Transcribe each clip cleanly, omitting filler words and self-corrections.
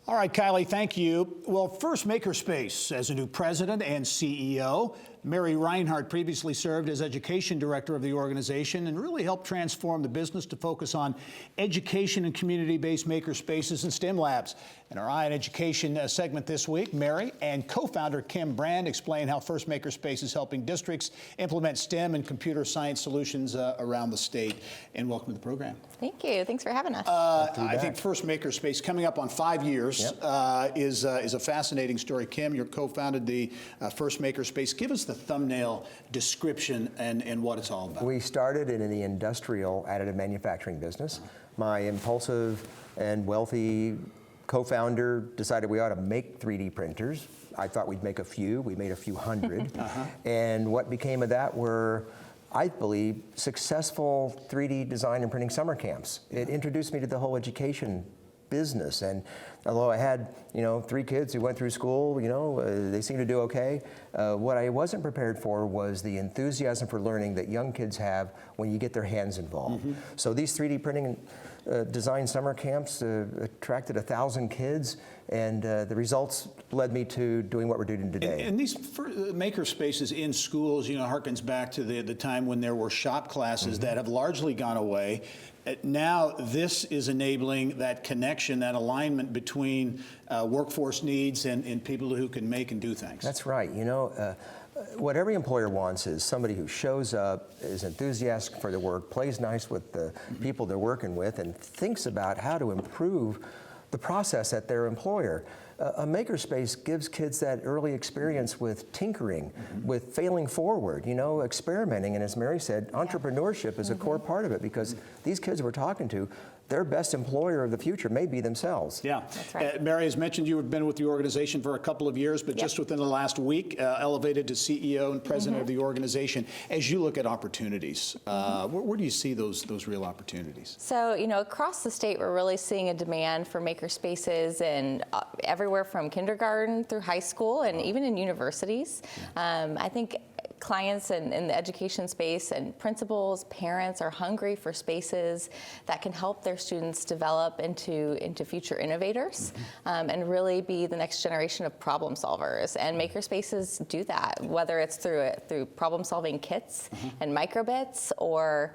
All right, Kylie, thank you. Well, first, Makerspace as a new president and CEO. Mary Rinehart previously served as education director of the organization and really helped transform the business to focus on education and community-based makerspaces and STEM labs. In our Eye on Education segment this week, Mary and co-founder Kim Brand explain how First Makerspace is helping districts implement STEM and computer science solutions around the state. And welcome to the program. Thank you. Thanks for having us. I think First Makerspace, coming up on 5 years, is a fascinating story. Kim, you co-founded the First Makerspace. Give us the thumbnail description and what it's all about. We started in the industrial additive manufacturing business. My impulsive and wealthy co-founder decided we ought to make 3D printers. I thought we'd make a few. We made a few hundred. And what became of that were, I believe, successful 3D design and printing summer camps. It introduced me to the whole education business, and although I had 3 kids who went through school, they seemed to do okay. What I wasn't prepared for was the enthusiasm for learning that young kids have when you get their hands involved. So these 3D printing and design summer camps attracted 1,000 kids, and the results led me to doing what we're doing today. And these maker spaces in schools, harkens back to the time when there were shop classes that have largely gone away. Now this is enabling that connection, that alignment between workforce needs and people who can make and do things. That's right. What every employer wants is somebody who shows up, is enthusiastic for their work, plays nice with the people they're working with, and thinks about how to improve the process at their employer. A makerspace gives kids that early experience with tinkering, with failing forward, experimenting. And as Mary said, entrepreneurship is a core part of it, because these kids we're talking to, their best employer of the future may be themselves. Yeah, that's right. Mary has mentioned you have been with the organization for a couple of years, but just within the last week, elevated to CEO and president of the organization. As you look at opportunities, where do you see those real opportunities? So, across the state, we're really seeing a demand for makerspaces, and everywhere from kindergarten through high school and even in universities. I think clients in the education space and principals, parents are hungry for spaces that can help their students develop into future innovators and really be the next generation of problem solvers. And makerspaces do that, whether it's through problem solving kits and microbits or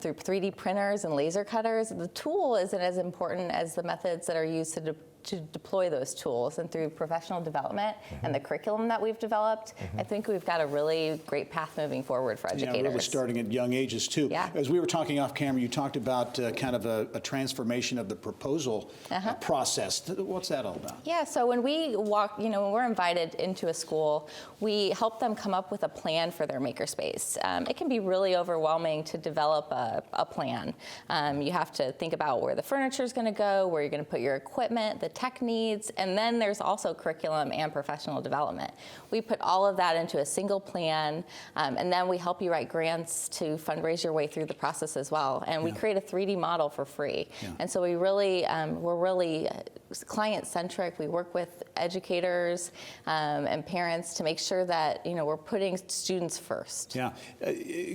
through 3D printers and laser cutters. The tool isn't as important as the methods that are used to deploy those tools, and through professional development and the curriculum that we've developed, I think we've got a really great path moving forward for educators. Really starting at young ages too. As we were talking off camera, you talked about kind of a transformation of the proposal process. What's that all about? Yeah, so when we walk, when we're invited into a school, we help them come up with a plan for their makerspace. It can be really overwhelming to develop a plan. You have to think about where the furniture is going to go, where you're going to put your equipment, the tech needs, and then there's also curriculum and professional development. We put all of that into a single plan, and then we help you write grants to fundraise your way through the process as well. And we create a 3D model for free. And so we're really client-centric. We work with educators and parents to make sure that we're putting students first. Yeah,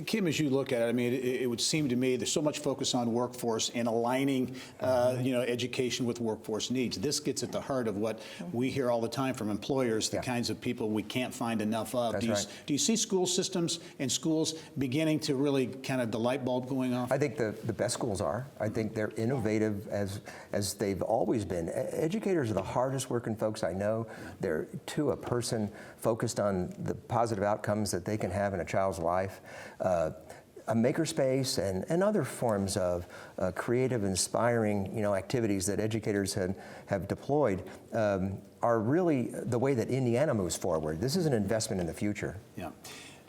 Kim, as you look at it, it would seem to me there's so much focus on workforce and aligning, education with workforce needs. This gets at the heart of what we hear all the time from employers, the kinds of people we can't find enough of. Do you see school systems and schools beginning to really kind of the light bulb going off? I think the best schools are. I think they're innovative as they've always been. Educators are the hardest working folks I know. They're to a person focused on the positive outcomes that they can have in a child's life. A makerspace and other forms of creative, inspiring, activities that educators have deployed are really the way that Indiana moves forward. This is an investment in the future. Yeah.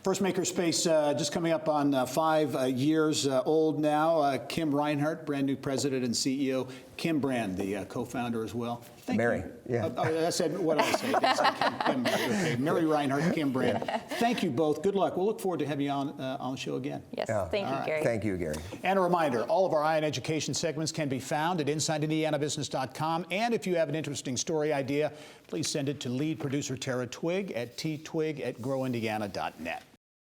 First Makerspace just coming up on 5 years old now. Kim Rinehart, brand new president and CEO. Kim Brand, the co-founder as well. Thank Mary, you. I said, what did I say? I said Kim, okay. Mary Rinehart, Kim Brand. Thank you both. Good luck. We'll look forward to having you on the show again. Yes, thank you, Gary. Thank you, Gary. And a reminder, all of our Eye on Education segments can be found at InsideIndianaBusiness.com. And if you have an interesting story idea, please send it to lead producer Tara Twig at ttwig@growindiana.net.